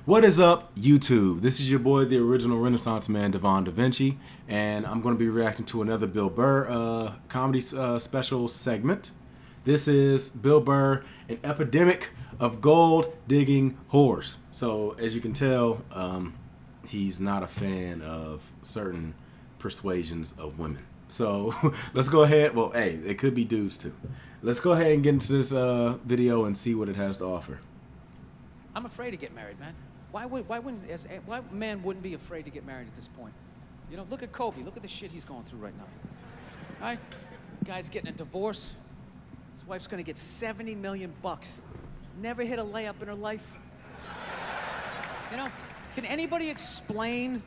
What is up, YouTube? This is your boy, the original Renaissance man, Devon DaVinci, and I'm going to be reacting to another Bill Burr comedy special segment. This is Bill Burr, an epidemic of gold-digging whores. So, as you can tell, he's not a fan of certain persuasions of women. So, let's go ahead. Well, hey, it could be dudes, too. Let's go ahead and get into this video and see what it has to offer. I'm afraid to get married, man. Why man wouldn't be afraid to get married at this point? You know, look at Kobe. Look at the shit he's going through right now. All right? Guy's getting a divorce. His wife's gonna get $70 million. Never hit a layup in her life. You know, can anybody explain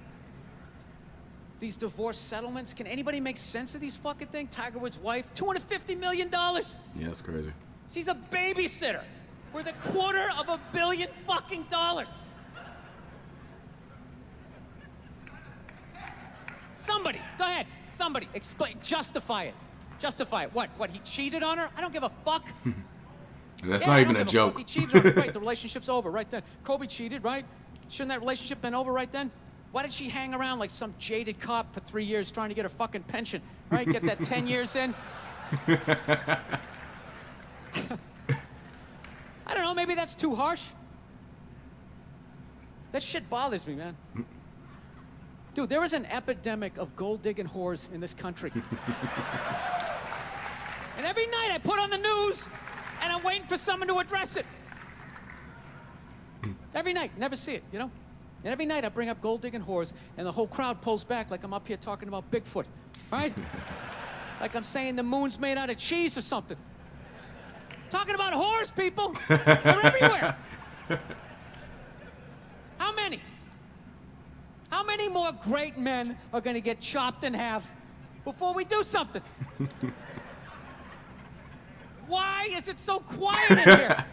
these divorce settlements? Can anybody make sense of these fucking things? Tiger Woods' wife, $250 million. Yeah, that's crazy. She's a babysitter. Worth $250 million fucking dollars. Somebody, go ahead. Somebody, explain, justify it. Justify it. What, he cheated on her? I don't give a fuck. That's not even a joke. He cheated on her. Right, the relationship's over right then. Kobe cheated, right? Shouldn't that relationship been over right then? Why did she hang around like some jaded cop for 3 years trying to get her fucking pension? Right, get that 10 years in? I don't know, maybe that's too harsh. That shit bothers me, man. Dude, there is an epidemic of gold-digging whores in this country. And every night I put on the news, and I'm waiting for someone to address it. Every night, never see it, you know? And every night I bring up gold-digging whores, and the whole crowd pulls back like I'm up here talking about Bigfoot, right? Like I'm saying the moon's made out of cheese or something. Talking about whores, people. They're everywhere. How many? How many more great men are going to get chopped in half before we do something? Why is it so quiet in here?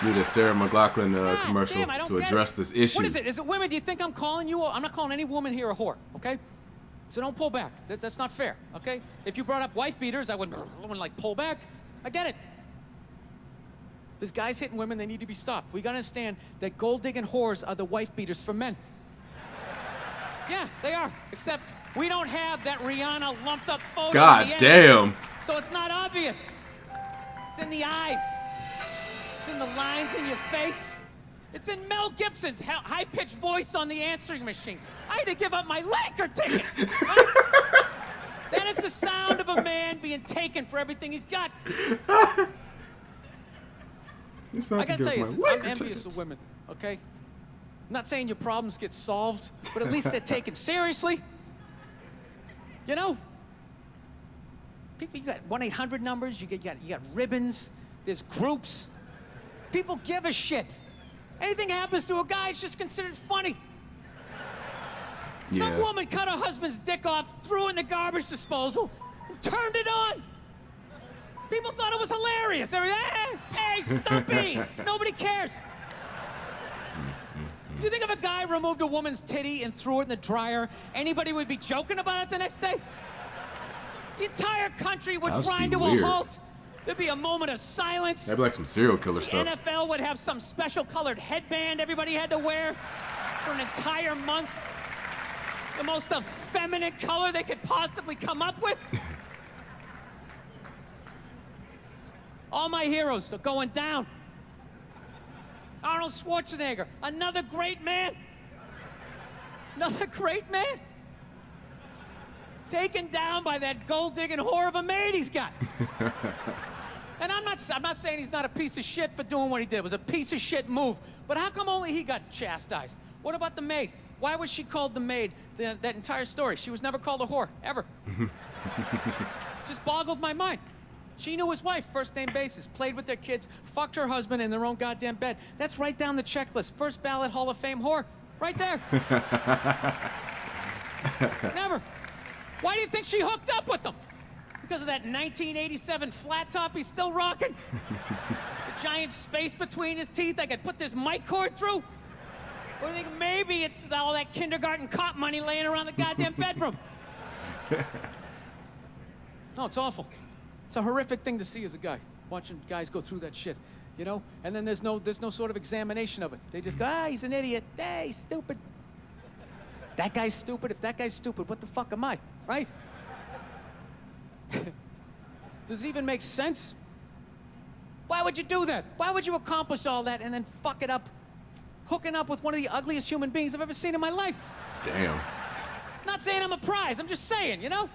Need a Sarah McLachlan commercial to address this issue. What is it? Is it women? Do you think I'm calling you? I'm not calling any woman here a whore, okay? So don't pull back. That's not fair, okay? If you brought up wife beaters, I wouldn't like pull back. I get it. There's guys hitting women, they need to be stopped. We gotta understand that gold-digging whores are the wife beaters for men. Yeah, they are. Except we don't have that Rihanna lumped up photo. God damn. So it's not obvious. It's in the eyes. It's in the lines in your face. It's in Mel Gibson's high-pitched voice on the answering machine. I had to give up my Laker tickets. Right? That is the sound of a man being taken for everything he's got. I gotta tell you this, I'm envious of women, okay? I'm not saying your problems get solved, but at least they're taken seriously. You know? People, you got 1-800 numbers, you got ribbons, there's groups. People give a shit. Anything happens to a guy, it's just considered funny. Yeah. Some woman cut her husband's dick off, threw it in the garbage disposal, and turned it on. People thought it was hilarious. They were, hey, Stumpy! Nobody cares. You think if a guy removed a woman's titty and threw it in the dryer, anybody would be joking about it the next day? The entire country would grind to a halt. There'd be a moment of silence. That'd be like some serial killer stuff. The NFL would have some special colored headband everybody had to wear for an entire month. The most effeminate color they could possibly come up with. All my heroes are going down. Arnold Schwarzenegger, another great man. Another great man. Taken down by that gold-digging whore of a maid he's got. And I'm not saying he's not a piece of shit for doing what he did. It was a piece of shit move. But how come only he got chastised? What about the maid? Why was she called the maid that entire story? She was never called a whore, ever. Just boggled my mind. She knew his wife, first name basis, played with their kids, fucked her husband in their own goddamn bed. That's right down the checklist. First ballot Hall of Fame whore. Right there. Never. Why do you think she hooked up with him? Because of that 1987 flat top he's still rocking? The giant space between his teeth I could put this mic cord through? Or do you think maybe it's all that kindergarten cop money laying around the goddamn bedroom? No, it's awful. It's a horrific thing to see as a guy, watching guys go through that shit. you know? And then there's no sort of examination of it. They just go, ah, he's an idiot. Hey, he's stupid. That guy's stupid. If that guy's stupid, what the fuck am I, right? Does it even make sense? Why would you do that? Why would you accomplish all that and then fuck it up, hooking up with one of the ugliest human beings I've ever seen in my life? Damn. Not saying I'm a prize, I'm just saying, you know?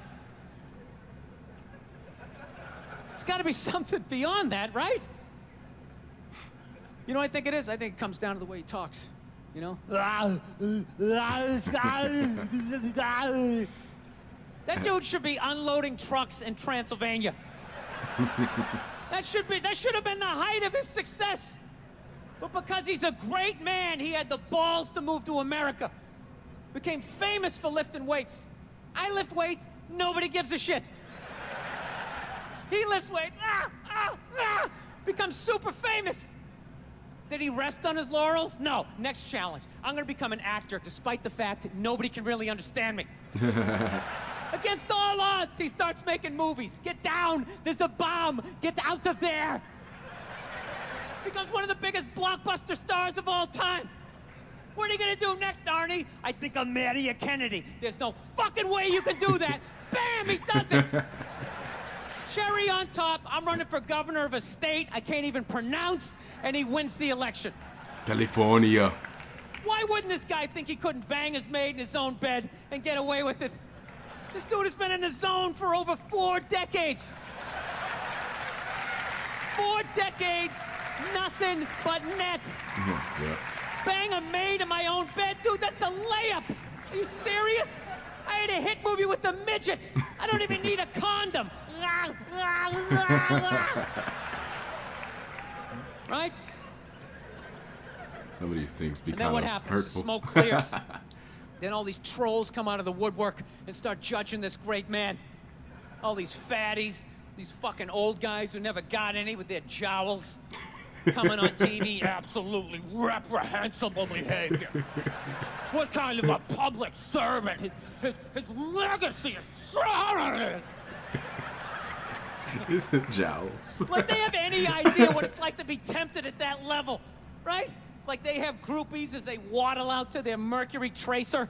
It's gotta be something beyond that, right? You know what I think it is? I think it comes down to the way he talks, you know? That dude should be unloading trucks in Transylvania. That should have been the height of his success. But because he's a great man, he had the balls to move to America. Became famous for lifting weights. I lift weights, nobody gives a shit. He lifts weights, becomes super famous. Did he rest on his laurels? No. Next challenge. I'm gonna become an actor despite the fact that nobody can really understand me. Against all odds, he starts making movies. Get down, there's a bomb, get out of there. Becomes one of the biggest blockbuster stars of all time. What are you gonna do next, Arnie? I think I'll marry a Kennedy. There's no fucking way you can do that. Bam, he does it. Cherry on top, I'm running for governor of a state I can't even pronounce, and he wins the election. California. Why wouldn't this guy think he couldn't bang his maid in his own bed and get away with it? This dude has been in the zone for over 4 decades. 4 decades, nothing but net. Yeah. Bang a maid in my own bed? Dude, that's a layup. Are you serious? I had a hit movie with the midget. I don't even need a condom. Right? Some of these things be And then kind what of happens? hurtful. Smoke clears. Then all these trolls come out of the woodwork and start judging this great man. All these fatties, these fucking old guys who never got any with their jowls, coming on TV, absolutely reprehensible behavior. What kind of a public servant? His legacy is shrouded. It's the jowls. Like they have any idea what it's like to be tempted at that level, right? Like they have groupies as they waddle out to their Mercury Tracer,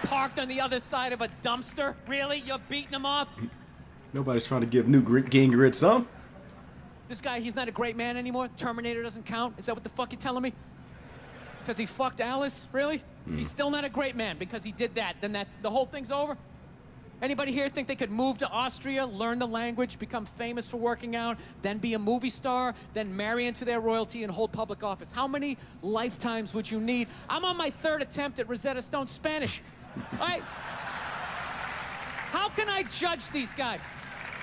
parked on the other side of a dumpster. Really? You're beating them off? Nobody's trying to give Newt Gingrich some. This guy, he's not a great man anymore? Terminator doesn't count? Is that what the fuck you're telling me? Because he fucked Alice? Really? He's still not a great man because he did that. Then the whole thing's over? Anybody here think they could move to Austria, learn the language, become famous for working out, then be a movie star, then marry into their royalty and hold public office? How many lifetimes would you need? I'm on my 3rd attempt at Rosetta Stone Spanish. All right? How can I judge these guys?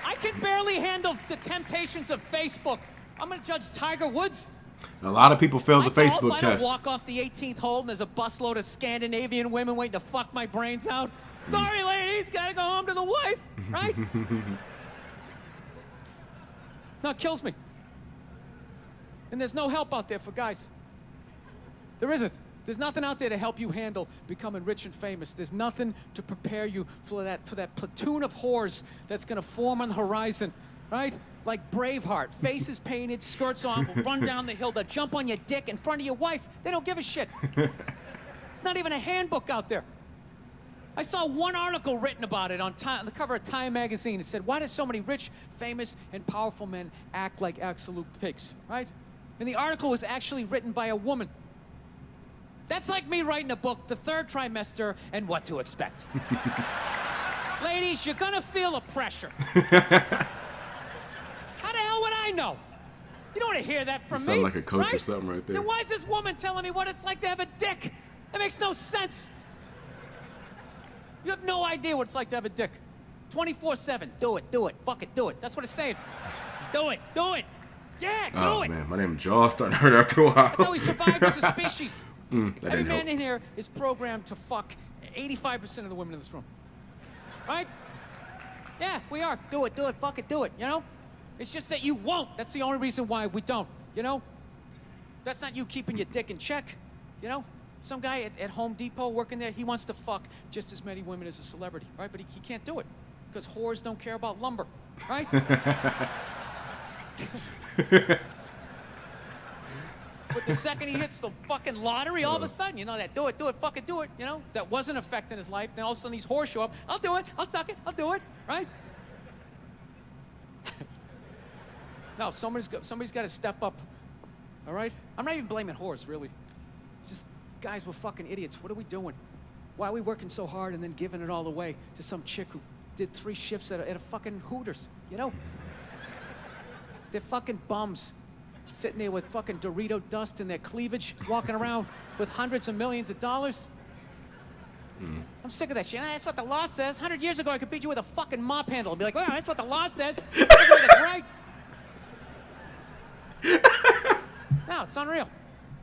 I can barely handle the temptations of Facebook. I'm gonna judge Tiger Woods? A lot of people failed the I Facebook don't test. walk off the 18th hole and there's a busload of Scandinavian women waiting to fuck my brains out. Sorry, ladies, gotta go home to the wife, right? No, it kills me. And there's no help out there for guys. There isn't. There's nothing out there to help you handle becoming rich and famous. There's nothing to prepare you for that platoon of whores that's gonna form on the horizon, right? Like Braveheart, faces painted, skirts on, will run down the hill, they'll jump on your dick in front of your wife. They don't give a shit. It's not even a handbook out there. I saw one article written about it on the cover of Time magazine. It said, why do so many rich, famous, and powerful men act like absolute pigs, right? And the article was actually written by a woman. That's like me writing a book, The Third Trimester and What to Expect. Ladies, you're gonna feel a pressure. How the hell would I know? You don't want to hear that from me. Sound like a coach right? or something right there. Then why is this woman telling me what it's like to have a dick? That makes no sense. You have no idea what it's like to have a dick. 24/7. Do it. Fuck it, do it. That's what it's saying. Do it. Yeah, do it. Oh man, my name's Jaws starting to hurt after a while. That's how we survived as a species. That Every didn't man help. in here is programmed to fuck 85% of the women in this room. Right? Yeah, we are. Do it, fuck it, do it, you know? It's just that you won't. That's the only reason why we don't, you know? That's not you keeping your dick in check, you know? Some guy at Home Depot working there, he wants to fuck just as many women as a celebrity, right? But he can't do it because whores don't care about lumber, right? But the second he hits the fucking lottery, all of a sudden, you know, that do it, fucking do it, you know, that wasn't affecting his life. Then all of a sudden these whores show up. I'll do it. I'll suck it. I'll do it. Right? No, somebody's got to step up. All right? I'm not even blaming whores, really. Just guys, we're fucking idiots. What are we doing? Why are we working so hard and then giving it all away to some chick who did 3 shifts at a fucking Hooters, you know? They're fucking bums sitting there with fucking Dorito dust in their cleavage, walking around with hundreds of millions of dollars. I'm sick of that shit. That's what the law says. 100 years ago, I could beat you with a fucking mop handle and be like, well, that's what the law says. That's right. No, it's unreal.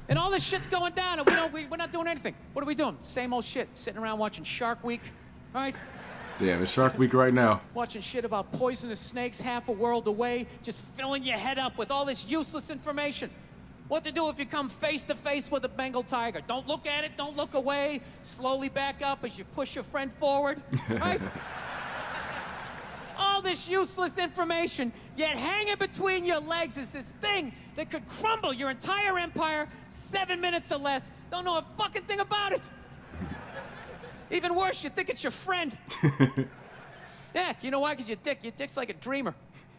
And all this shit's going down, and we're not doing anything. What are we doing? Same old shit. Sitting around watching Shark Week, right? Yeah, it's Shark Week right now. Watching shit about poisonous snakes half a world away, just filling your head up with all this useless information. What to do if you come face to face with a Bengal tiger. Don't look at it, don't look away. Slowly back up as you push your friend forward, right? All this useless information, yet hanging between your legs is this thing that could crumble your entire empire 7 minutes or less. Don't know a fucking thing about it. Even worse, you think it's your friend. Yeah, you know why? Because your dick's like a dreamer.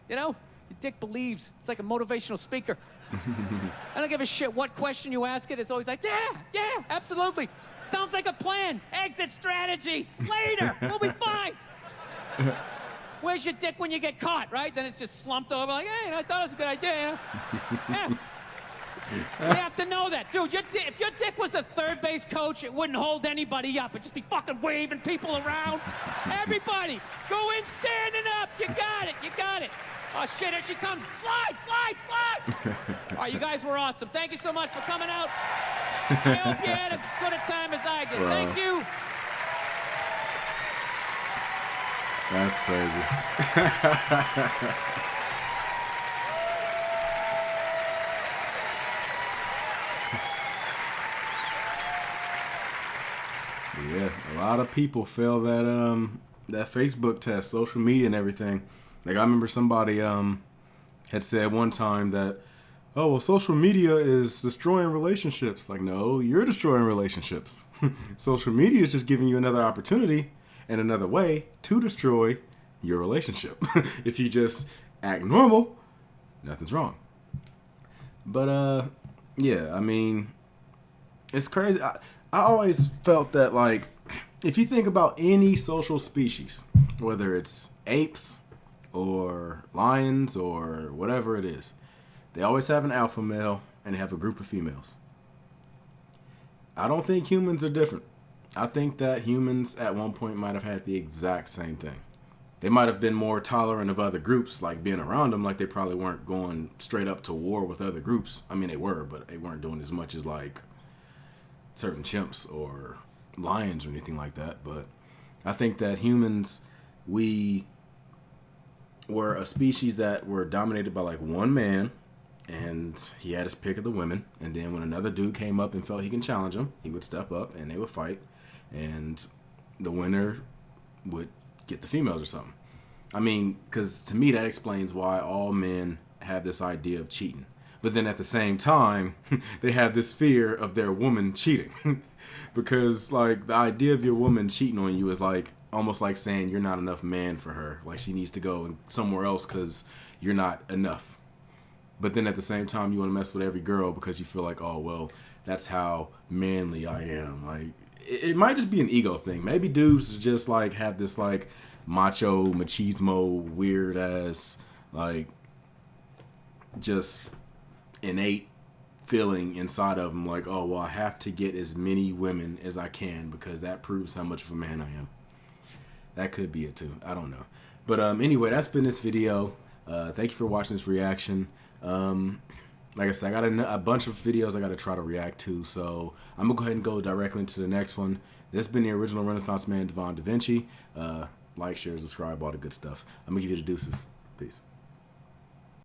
You know? Your dick believes. It's like a motivational speaker. I don't give a shit what question you ask it. It's always like, yeah, absolutely. Sounds like a plan. Exit strategy. Later. We'll be fine. Where's your dick when you get caught, right? Then it's just slumped over like, hey, I thought it was a good idea, you know? Yeah. We have to know that. Dude, if your dick was the third base coach, it wouldn't hold anybody up. It'd just be fucking waving people around. Everybody, go in standing up. You got it. Oh, shit, here she comes. Slide. All right, you guys were awesome. Thank you so much for coming out. I hope you had as good a time as I did. Thank you. That's crazy. Yeah, a lot of people fail that Facebook test, social media and everything. Like I remember somebody had said one time that, oh, well, social media is destroying relationships. Like, no, you're destroying relationships. Social media is just giving you another opportunity and another way to destroy your relationship. If you just act normal, nothing's wrong. But yeah, I mean, it's crazy. I always felt that, like, if you think about any social species, whether it's apes or lions or whatever it is, they always have an alpha male and they have a group of females. I don't think humans are different. I think that humans at one point might have had the exact same thing. They might have been more tolerant of other groups, like being around them, like they probably weren't going straight up to war with other groups. I mean, they were, but they weren't doing as much as like certain chimps or lions or anything like that. But I think that humans, we were a species that were dominated by like one man, and he had his pick of the women. And then when another dude came up and felt he can challenge him, he would step up and they would fight. And the winner would get the females or something. I mean, because to me that explains why all men have this idea of cheating. But then at the same time, they have this fear of their woman cheating. Because like the idea of your woman cheating on you is like almost like saying you're not enough man for her. Like she needs to go somewhere else because you're not enough. But then at the same time, you want to mess with every girl because you feel like, oh, well, that's how manly I am. Like, it might just be an ego thing. Maybe dudes just like have this like macho, machismo, weird ass, like just innate feeling inside of them. Like, oh, well, I have to get as many women as I can because that proves how much of a man I am. That could be it too. I don't know. But anyway, that's been this video. Thank you for watching this reaction. Like I said, I got a bunch of videos I got to try to react to, so I'm going to go ahead and go directly into the next one. This has been the original Renaissance man, Devon DaVinci. Like, share, subscribe, all the good stuff. I'm going to give you the deuces. Peace.